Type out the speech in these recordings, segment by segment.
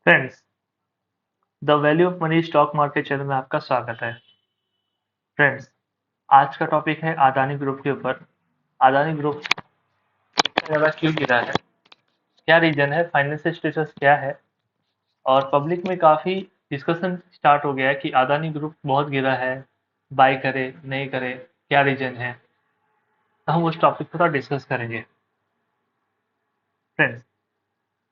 Friends, the value of money stock market channel में आपका स्वागत है। फ्रेंड्स, आज का टॉपिक है अदानी ग्रुप के ऊपर। अदानी ग्रुप इतना ज़्यादा क्यों गिरा है, क्या रीजन है, फाइनेंशियल स्टेटस क्या है, और पब्लिक में काफ़ी डिस्कशन स्टार्ट हो गया है कि अदानी ग्रुप बहुत गिरा है, बाय करे नहीं करे, क्या रीजन है। तो हम उस टॉपिक को थोड़ा डिस्कस करेंगे। फ्रेंड्स,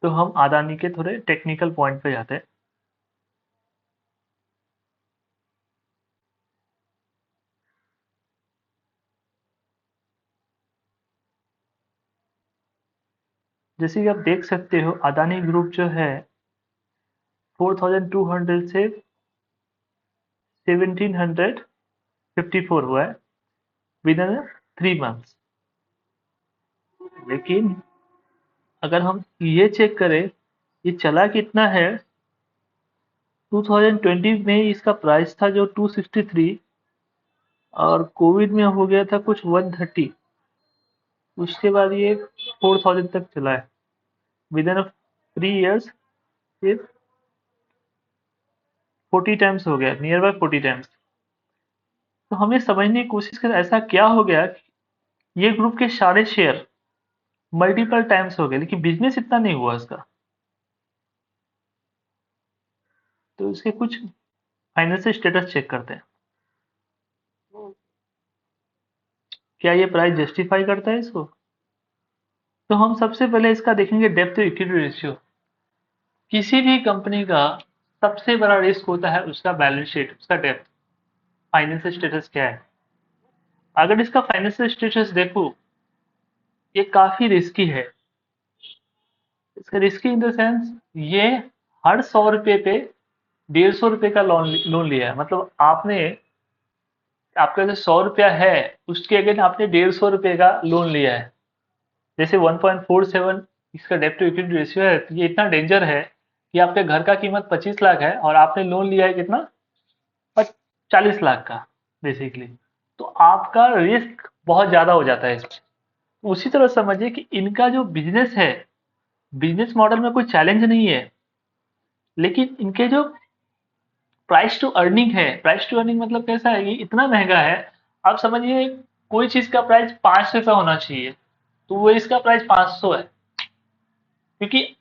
तो हम अदानी के थोड़े टेक्निकल पॉइंट पे जाते हैं। जैसे कि आप देख सकते हो, अदानी ग्रुप जो है 4200 से 1754 हुआ है विद इन 3 मंथ्स। लेकिन अगर हम ये चेक करें, ये चला कितना है। 2020 में इसका प्राइस था जो 263, और कोविड में हो गया था कुछ 130। उसके बाद ये 4000 तक चला है विद इन 3 इयर्स। ये 40 टाइम्स हो गया, नियर बाय 40 टाइम्स। तो हमें समझने की कोशिश करें ऐसा क्या हो गया कि ये ग्रुप के सारे शेयर मल्टीपल टाइम्स हो गए, लेकिन बिजनेस इतना नहीं हुआ इसका। तो इसके कुछ फाइनेंशियल स्टेटस चेक करते हैं। क्या ये प्राइस जस्टिफाई करता है इसको। तो हम सबसे पहले इसका देखेंगे डेप्थ टू इक्विटी रेशियो। किसी भी कंपनी का सबसे बड़ा रिस्क होता है उसका बैलेंस शीट, उसका डेप्थ, फाइनेंशियल स्टेटस क्या है। अगर इसका फाइनेंशियल स्टेटस देखो, ये काफी रिस्की है। इसका रिस्की इन द सेंस, ये हर 100 रुपए पे 150 रुपए का लोन लोन लिया है। मतलब आपने, आपका जो 100 रुपया है उसके अगेंस्ट आपने 150 रुपए का लोन लिया है। जैसे 1.47 इसका डेप्ट टू इक्विटी रेशियो है, तो ये इतना डेंजर है कि आपके घर का कीमत 25 लाख है और आपने लोन लिया है कितना, 40 लाख का बेसिकली। तो आपका रिस्क बहुत ज्यादा हो जाता है इसमें। उसी तरह समझिए कि इनका जो बिजनेस है, बिजनेस मॉडल में कोई चैलेंज नहीं है, लेकिन इनके जो प्राइस टू अर्निंग है, प्राइस टू अर्निंग मतलब कैसा है, ये इतना महंगा है। आप समझिए, कोई चीज का प्राइस 5 रुपया होना चाहिए, तो वो इसका प्राइस 500 है। क्योंकि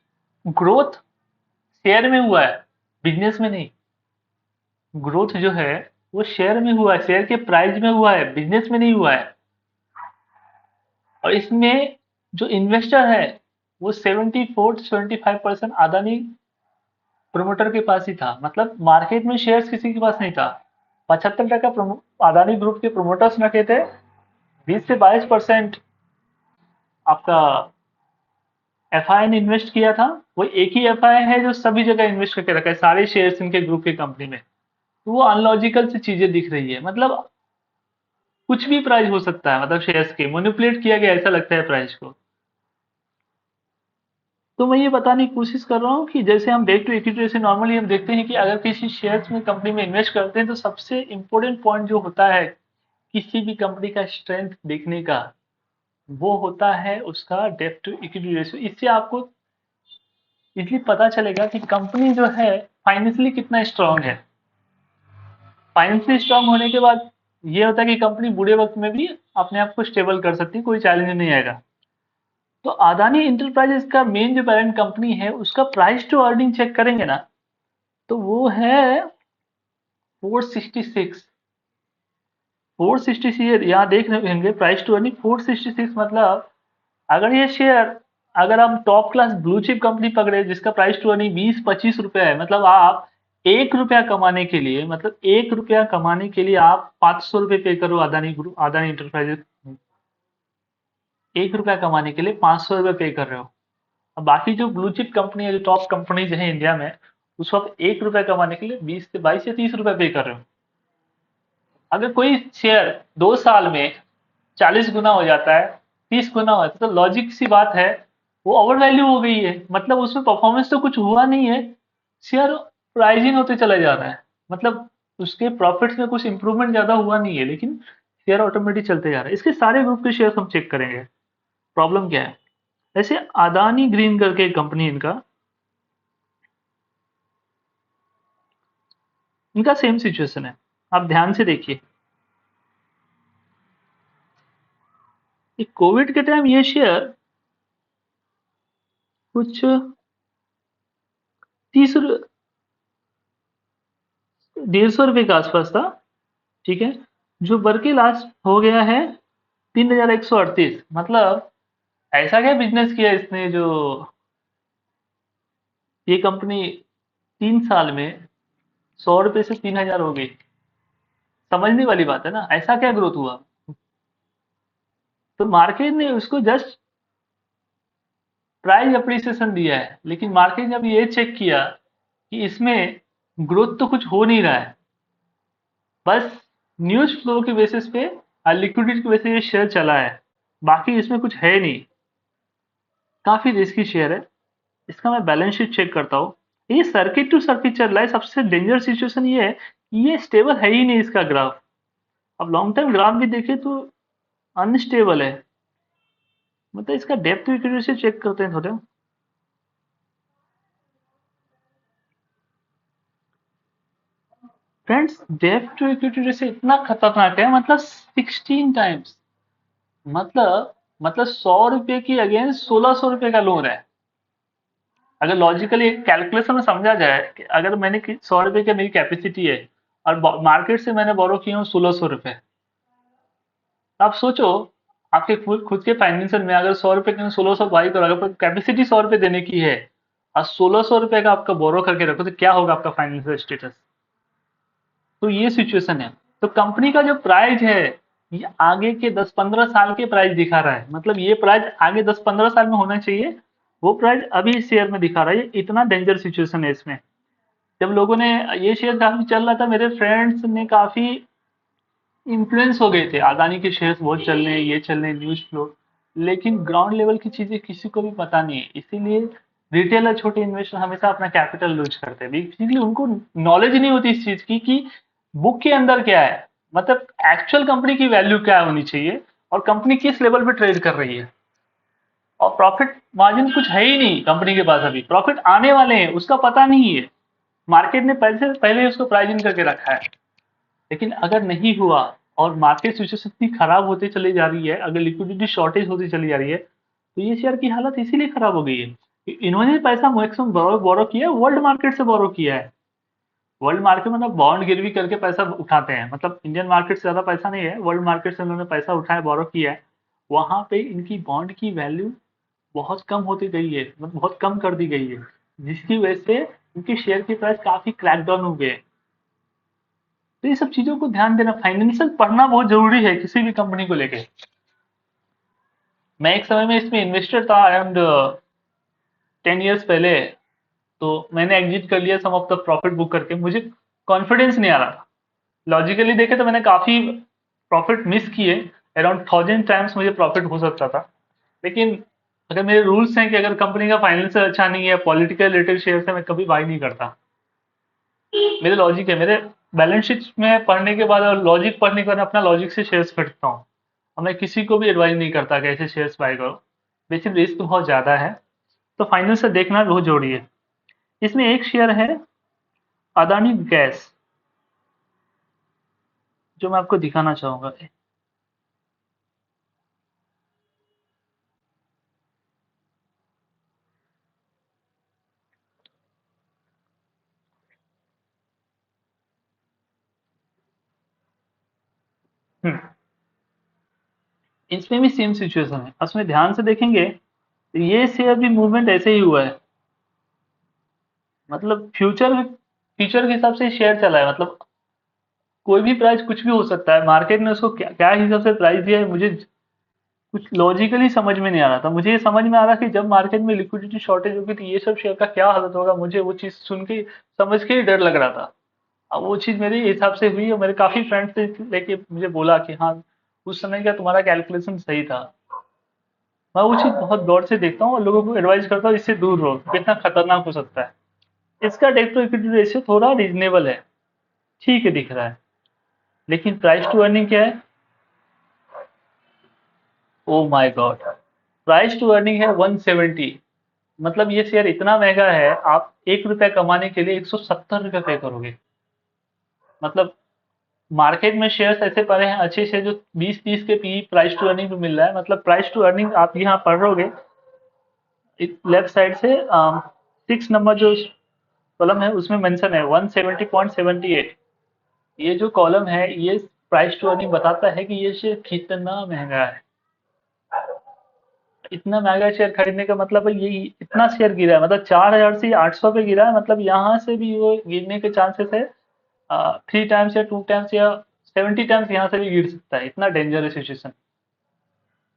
ग्रोथ शेयर में हुआ है, बिजनेस में नहीं। ग्रोथ जो है वो शेयर में हुआ है, शेयर के प्राइस में हुआ है, बिजनेस में नहीं हुआ है। और इसमें जो इन्वेस्टर है वो 74 से 75% अदानी प्रोमोटर के पास ही था। मतलब मार्केट में शेयर्स किसी के पास नहीं था। 75% अदानी ग्रुप के प्रोमोटर्स रखे थे। 20 से 22% आपका एफआई ने इन्वेस्ट किया था। वो एक ही एफआई है जो सभी जगह इन्वेस्ट करके रखा है, सारे शेयर्स इनके ग्रुप की कंपनी में। तो वो अनलॉजिकल सी चीजें दिख रही है। मतलब कुछ भी प्राइस हो सकता है, मतलब शेयर्स के मैनिपुलेट किया गया ऐसा लगता है प्राइस को। तो मैं ये बताने की कोशिश कर रहा हूँ कि जैसे हम debt to equity ratio normally हम देखते हैं कि अगर किसी शेयर्स में कंपनी में इन्वेस्ट करते हैं तो सबसे इंपॉर्टेंट पॉइंट जो होता है किसी भी कंपनी का स्ट्रेंथ देखने का, वो होता है उसका डेट टू इक्विटी रेशियो। इससे आपको इजली पता चलेगा कि कंपनी जो है फाइनेंशियली कितना स्ट्रांग है। फाइनेंशियली स्ट्रांग होने के बाद ये होता है कि कंपनी बुरे वक्त में भी अपने आप को स्टेबल कर सकती है, कोई चैलेंज नहीं आएगा। तो अदानी इंटरप्राइजेस का मेन जो पेरेंट कंपनी है उसका प्राइस टू अर्निंग चेक करेंगे ना, तो वो है 466। 466 यहाँ देख रहे होंगे, प्राइस टू अर्निंग 466। मतलब अगर ये शेयर, अगर हम top class blue chip company पकड़े जिसका प्राइस टू अर्निंग 20-25 रुपया है, मतलब आप 1 रुपया कमाने के लिए, मतलब 1 रुपया कमाने के लिए आप 500 रुपये पे करो अदानी ग्रुप, अदानी इंटरप्राइजेस। 1 रुपया कमाने के लिए 500 रुपये पे कर रहे हो। अब बाकी जो ब्लू चिप कंपनी है, जो टॉप कंपनीज है इंडिया में, उसको आप 1 रुपया कमाने के लिए 22 से 30 रुपये पे कर रहे हो। अगर कोई शेयर 2 साल में 40 गुना हो जाता है, 30 गुना हो जाता है, तो लॉजिक सी बात है वो ओवर वैल्यू हो गई है। मतलब उसमें परफॉर्मेंस तो कुछ हुआ नहीं है, शेयर प्राइजिंग होते चला जा रहा है। मतलब उसके प्रॉफिट्स में कुछ इंप्रूवमेंट ज्यादा हुआ नहीं है, लेकिन शेयर ऑटोमेटिक चलते जा रहा है। इसके सारे ग्रुप के शेयर हम चेक करेंगे, प्रॉब्लम क्या है। ऐसे अदानी ग्रीन करके एक कंपनी इनका, इनका सेम सिचुएशन है। आप ध्यान से देखिए, कोविड के टाइम ये शेयर कुछ 150 रुपए के आसपास था, ठीक है, जो बढ़ के लास्ट हो गया है 3138। मतलब ऐसा क्या बिजनेस किया इसने जो ये कंपनी 3 साल में 100 रुपए से 3000 हो गई। समझने वाली बात है ना, ऐसा क्या ग्रोथ हुआ। तो मार्केट ने उसको जस्ट प्राइस अप्रिसिएशन दिया है, लेकिन मार्केट ने अब ये चेक किया कि इसमें ग्रोथ तो कुछ हो नहीं रहा है, बस न्यूज फ्लो के बेसिस पे और लिक्विडिटी की वजह से ये शेयर चला है, बाकी इसमें कुछ है नहीं। काफी रिस्की शेयर है। इसका मैं बैलेंस शीट चेक करता हूँ, ये सर्किट टू सर्किट चल रहा है। सबसे डेंजर सिचुएशन ये है कि ये स्टेबल है ही नहीं इसका ग्राफ। अब लॉन्ग टर्म ग्राफ भी देखें तो अनस्टेबल है। मतलब इसका डेप्थ इक्विटी से चेक करते हैं थोड़ा। फ्रेंड्स, डेप्थ टू इक्विटी रेशियो इतना खतरनाक है, मतलब 16 टाइम्स। मतलब 100 रुपए की अगेंस्ट 1600 रुपए का लोन है। अगर लॉजिकली कैलकुलेशन में समझा जाए कि अगर मैंने 100 रुपए की मेरी कैपेसिटी है और मार्केट से मैंने बोरो किया हूँ 1600 रुपए, तो आप सोचो, आपके खुद खुद के फाइनेंशियल में अगर 100 रुपए के 1600 बाई करो, अगर कैपेसिटी 100 रुपए देने की है और 1600 रुपए का आपका बोरो करके रखो, तो क्या होगा आपका फाइनेंशियल स्टेटस। तो ये सिचुएशन है। तो कंपनी का जो प्राइस है, ये आगे के 10-15 साल के प्राइस दिखा रहा है। मतलब ये प्राइस आगे 10-15 साल में होना चाहिए, वो प्राइस अभी इस शेयर में दिखा रहा है। ये इतना डेंजर सिचुएशन है इसमें। जब लोगों ने, ये शेयर काफी चल रहा था, मेरे फ्रेंड्स ने काफी इन्फ्लुएंस हो गए थे, अदानी के शेयर्स बहुत चल रहे हैं, ये चल रहे हैं, न्यूज फ्लो। लेकिन ग्राउंड लेवल की चीजें किसी को भी पता नहीं है, इसीलिए रिटेल और छोटे इन्वेस्टर हमेशा अपना कैपिटल लूज करते हैं। बेसिकली उनको नॉलेज नहीं होती इस चीज की कि बुक के अंदर क्या है, मतलब एक्चुअल कंपनी की वैल्यू क्या होनी चाहिए और कंपनी किस लेवल पे ट्रेड कर रही है। और प्रॉफिट मार्जिन कुछ है ही नहीं कंपनी के पास, अभी प्रॉफिट आने वाले हैं उसका पता नहीं है। मार्केट ने पहले से पहले उसको प्राइस इन करके रखा है। लेकिन अगर नहीं हुआ और मार्केट सिचुएशन इतनी खराब होती चली जा रही है, अगर लिक्विडिटी शॉर्टेज होती चली जा रही है, तो ये शेयर की हालत इसीलिए खराब हो गई है कि इन्होंने पैसा मैक्सिमम बोरो किया है, वर्ल्ड मार्केट से बोरो किया है। वर्ल्ड मार्केट मतलब बॉन्ड गिरवी करके पैसा उठाते हैं, मतलब इंडियन मार्केट से ज्यादा पैसा नहीं है, वर्ल्ड मार्केट से उन्होंने पैसा उठाया, बोरो किया है। वहां पे इनकी बॉन्ड की वैल्यू बहुत कम होती गई है, मतलब बहुत कम कर दी गई है, जिसकी वजह से इनके शेयर की प्राइस काफी क्रैकडाउन हो गए। तो ये सब चीजों को ध्यान देना, फाइनेंशियल पढ़ना बहुत जरूरी है किसी भी कंपनी को लेके। मैं एक समय में इसमें इन्वेस्टर था अराउंड 10 इयर्स पहले। तो मैंने एग्जिट कर लिया सम ऑफ द प्रॉफिट बुक करके, मुझे कॉन्फिडेंस नहीं आ रहा था। लॉजिकली देखे तो मैंने काफी प्रॉफिट मिस किए, अराउंड 1000 टाइम्स मुझे प्रॉफिट हो सकता था। लेकिन अगर मेरे रूल्स हैं कि अगर कंपनी का फाइनेंशियल अच्छा नहीं है, पॉलिटिकल रिलेटेड शेयर से मैं कभी बाई नहीं करता। मेरे लॉजिक है, मेरे बैलेंस शीट में पढ़ने के बाद और लॉजिक पढ़ने के बाद अपना लॉजिक से शेयर्स खरीदता हूँ। और मैं किसी को भी एडवाइस नहीं करता कि ऐसे शेयर्स बाय करो, बेसिक रिस्क बहुत ज्यादा है। तो फाइनेंस से देखना बहुत जरूरी है। इसमें एक शेयर है अदानी गैस, जो मैं आपको दिखाना चाहूंगा। हम्म, इसमें भी सेम सिचुएशन है। उसमें ध्यान से देखेंगे तो ये शेयर भी मूवमेंट ऐसे ही हुआ है। मतलब फ्यूचर के हिसाब से शेयर चला है। मतलब कोई भी प्राइस कुछ भी हो सकता है, मार्केट ने उसको क्या क्या हिसाब से प्राइस दिया है, मुझे कुछ लॉजिकली समझ में नहीं आ रहा था। मुझे ये समझ में आ रहा कि जब मार्केट में लिक्विडिटी शॉर्टेज होगी तो ये सब शेयर का क्या हालत होगा, मुझे वो चीज सुन के समझ के ही डर लग रहा था। अब वो चीज मेरे हिसाब से हुई और मेरे काफी फ्रेंड्स ने लेके मुझे बोला कि हाँ, उस समय का तुम्हारा कैलकुलेशन सही था। मैं वो चीज बहुत गौर से देखता हूँ और लोगों को एडवाइस करता हूँ इससे दूर रहो, कितना खतरनाक हो सकता है। इसका डेट टू इक्विटी रेशियो थोड़ा रीजनेबल है, ठीक है दिख रहा है। लेकिन प्राइस टू अर्निंग क्या है, oh my god, price to earning है 170। मतलब ये शेयर इतना महंगा है, आप 1 रुपया कमाने के लिए 170 रुपया पे करोगे। मतलब मार्केट में शेयर्स ऐसे पड़े हैं अच्छे से जो 20-30 के पी प्राइस टू अर्निंग पे मिल रहा है। मतलब प्राइस टू अर्निंग आप यहाँ पढ़ोगे लेफ्ट साइड से 6 नंबर जो कॉलम है उसमें मेंशन है 170.78। ये जो कॉलम है ये प्राइस टू अर्निंग बताता है कि ये शेयर कितना महंगा है। इतना महंगा शेयर खरीदने का मतलब है ये इतना शेयर गिरा है, मतलब 4000 से 800 पे गिरा है। मतलब यहाँ से भी वो गिरने के चांसेस है 3 टाइम्स या 2 टाइम्स या 70 टाइम्स यहाँ से भी गिर सकता है। इतना डेंजरस सिचुएशन।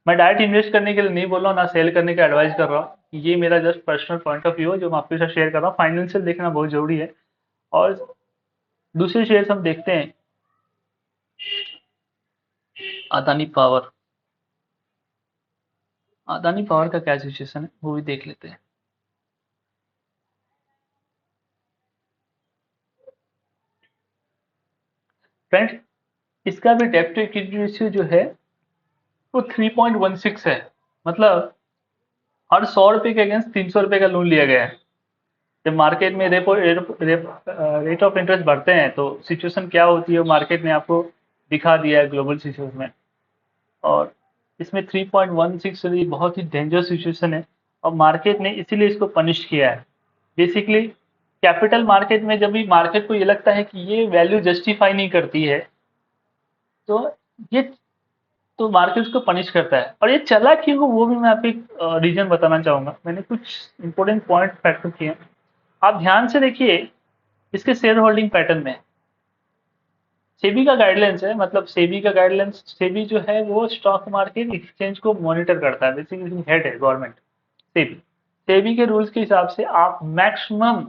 मैं डायरेक्ट इन्वेस्ट करने के लिए नहीं बोल रहा हूँ, ना सेल करने का एडवाइस कर रहा हूँ। ये मेरा just personal point of view है जो मैं आपके साथ शेयर कर रहा हूँ। फाइनेंशियल देखना बहुत जरूरी है। और दूसरे शेयर्स हम देखते हैं, अदानी पावर। अदानी पावर का क्या सिचुएशन है वो भी देख लेते हैं। फ्रेंड्स, इसका भी डेब्ट टू इक्विटी रेशियो जो है वो 3.16 है। मतलब हर 100 रुपए के अगेंस्ट 300 रुपए का लोन लिया गया है। जब मार्केट में रेपो रेट ऑफ इंटरेस्ट बढ़ते हैं तो सिचुएशन क्या होती है मार्केट ने आपको दिखा दिया है ग्लोबल सिचुएशन में। और इसमें 3.16 ये बहुत ही डेंजरस सिचुएशन है और मार्केट ने इसीलिए इसको पनिश किया है। बेसिकली कैपिटल मार्केट में जब भी मार्केट को ये लगता है कि ये वैल्यू जस्टिफाई नहीं करती है तो ये तो मार्केट उसको पनिश करता है। और ये चला क्यों वो भी मैं आपको एक रीजन बताना चाहूंगा। मैंने कुछ इंपॉर्टेंट पॉइंट फैक्टर किए हैं, आप ध्यान से देखिए। इसके शेयर होल्डिंग पैटर्न में सेबी का गाइडलाइंस है, मतलब सेबी का गाइडलाइंस, सेबी जो है वो स्टॉक मार्केट एक्सचेंज को मॉनिटर करता है। बेसिकली हेड है गवर्नमेंट सेबी। सेबी के रूल्स के हिसाब से आप मैक्सिमम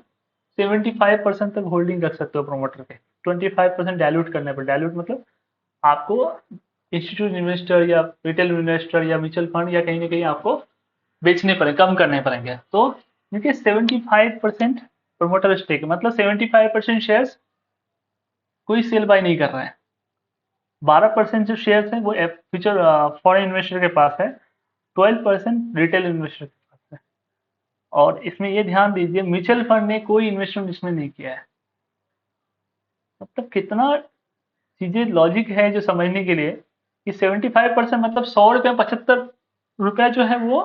75% तक होल्डिंग रख सकते हो प्रमोटर के। 25% डायल्यूट करने पर, डायल्यूट मतलब आपको इंस्टीट्यूट इन्वेस्टर या रिटेल इन्वेस्टर या म्यूचुअल फंड या कहीं ना कहीं आपको बेचने पड़े, कम करने पड़ेंगे। तो क्योंकि 75% प्रमोटर स्टेक मतलब 75% शेयर्स कोई सेल बाय नहीं कर रहा है। 12% जो शेयर्स हैं वो फ्यूचर फॉरेन इन्वेस्टर के पास है। 12% रिटेल इन्वेस्टर के पास है। और इसमें ये ध्यान दीजिए म्यूचुअल फंड ने कोई इन्वेस्टमेंट इसमें नहीं किया है। मतलब कितना चीजें लॉजिक है जो समझने के लिए कि 75% मतलब 100 रुपये में 75 रुपया जो है वो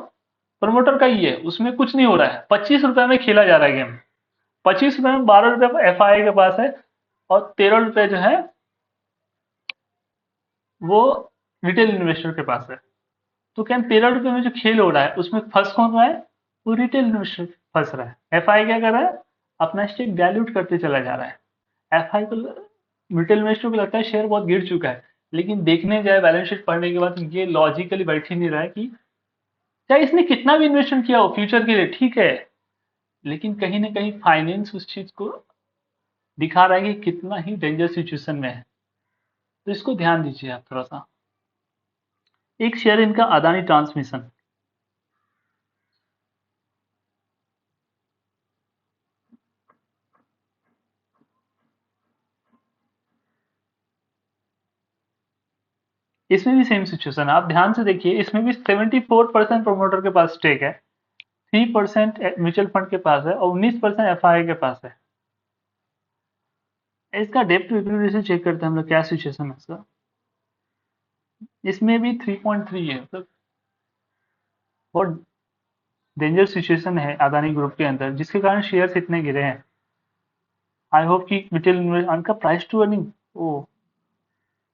प्रमोटर का ही है, उसमें कुछ नहीं हो रहा है। 25 रुपये में खेला जा रहा है गेम। 25 रुपये में 12 रुपये एफ आई के पास है और 13 रुपये जो है वो रिटेल इन्वेस्टर के पास है। तो क्या 13 रुपये में जो खेल हो रहा है उसमें फंस कौन रहा है? वो रिटेल इन्वेस्टर फंस रहा है। एफ आई क्या कर रहा है? अपना स्टेक डायल्यूट करते चला जा रहा है। एफ आई को, रिटेल इन्वेस्टर को लगता है शेयर बहुत गिर चुका है, लेकिन देखने जाए बैलेंस शीट पढ़ने के बाद ये लॉजिकली बैठ ही नहीं रहा है कि चाहे इसने कितना भी इन्वेस्टमेंट किया हो फ्यूचर के लिए ठीक है, लेकिन कहीं ना कहीं फाइनेंस उस चीज को दिखा रहा है कि कितना ही डेंजर सिचुएशन में है। तो इसको ध्यान दीजिए आप थोड़ा सा। एक शेयर इनका अदानी ट्रांसमिशन। इसमें भी सेम सिचुएशन है, आप ध्यान से देखिए। इसमें भी 74% प्रोमोटर के पास स्टेक है, 3% म्यूचुअल फंड के पास है और 19% एफ आई के पास है। इसका डेप्थ इक्विटी से चेक करते हैं हम लोग क्या सिचुएशन है इसका। इसमें भी 3.3 है। मतलब बहुत डेंजर सिचुएशन है अदानी ग्रुप के अंदर जिसके कारण शेयर्स इतने गिरे हैं। आई होप कि रिटेल इनका प्राइस टू अर्निंग ओ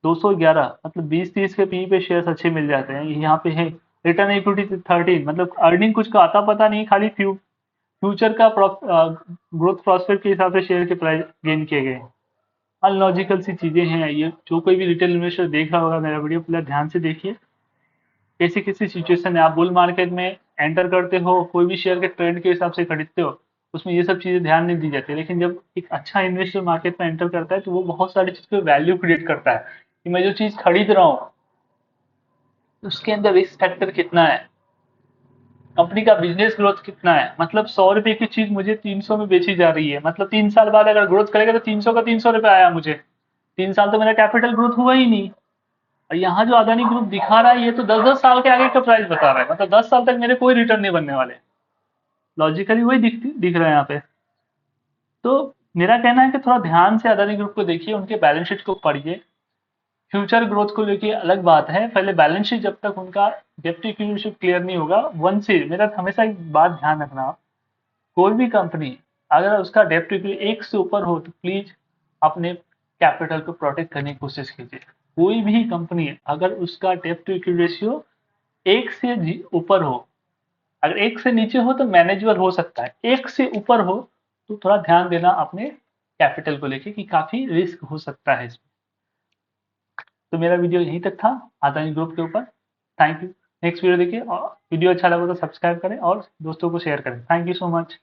211, मतलब 20-30 के पी पे शेयर्स अच्छे मिल जाते हैं। यहाँ पे है रिटर्न इक्विटी 13, मतलब अर्निंग कुछ का आता पता नहीं, खाली फ्यूचर का ग्रोथ प्रोस्पेक्ट के हिसाब से शेयर के प्राइस गेन किए गए। अनलॉजिकल सी चीजें हैं ये। जो कोई भी रिटेल इन्वेस्टर देख रहा होगा मेरा वीडियो पूरा ध्यान से देखिए। कैसी किसी सिचुएशन है, आप बुल मार्केट में एंटर करते हो, कोई भी शेयर के ट्रेंड के हिसाब से खरीदते हो, उसमें ये सब चीजें ध्यान नहीं दी जाती। लेकिन जब एक अच्छा इन्वेस्टर मार्केट में एंटर करता है तो वो बहुत सारी चीज पे वैल्यू क्रिएट करता है कि मैं जो चीज खरीद रहा हूँ उसके अंदर रिस्क फैक्टर कितना है, कंपनी का बिजनेस ग्रोथ कितना है। मतलब 100 रुपए की चीज मुझे 300 में बेची जा रही है, मतलब 3 साल बाद अगर ग्रोथ करेगा तो 300 का 300 रुपये आया मुझे। 3 साल तो मेरा कैपिटल ग्रोथ हुआ ही नहीं। और यहाँ जो अदानी ग्रुप दिखा रहा है ये तो 10-10 साल के आगे का प्राइस बता रहा है, मतलब 10 साल तक मेरे कोई रिटर्न नहीं बनने वाले। लॉजिकली वही दिख रहा है यहाँ पे। तो मेरा कहना है कि थोड़ा ध्यान से अदानी ग्रुप को देखिए, उनके बैलेंस शीट को पढ़िए। फ्यूचर ग्रोथ को लेके अलग बात है, पहले बैलेंस शीट जब तक उनका डेप्ट टू इक्विटी रेशियो क्लियर नहीं होगा, वन से मेरा हमेशा एक बात ध्यान रखना, कोई भी कंपनी अगर उसका डेप्ट टू इक्विटी 1 से ऊपर हो तो प्लीज अपने कैपिटल को प्रोटेक्ट करने की कोशिश कीजिए। कोई भी कंपनी अगर उसका डेप्ट टू इक्विटी रेशियो 1 से ऊपर हो, अगर 1 से नीचे हो तो मैनेजेबल हो सकता है, 1 से ऊपर हो तो थोड़ा ध्यान देना अपने कैपिटल को लेके कि काफी रिस्क हो सकता है इसमें। तो मेरा वीडियो यहीं तक था अदानी ग्रुप के ऊपर। Thank you. नेक्स्ट वीडियो देखिए, और वीडियो अच्छा लगा तो सब्सक्राइब करें और दोस्तों को शेयर करें। Thank you so much.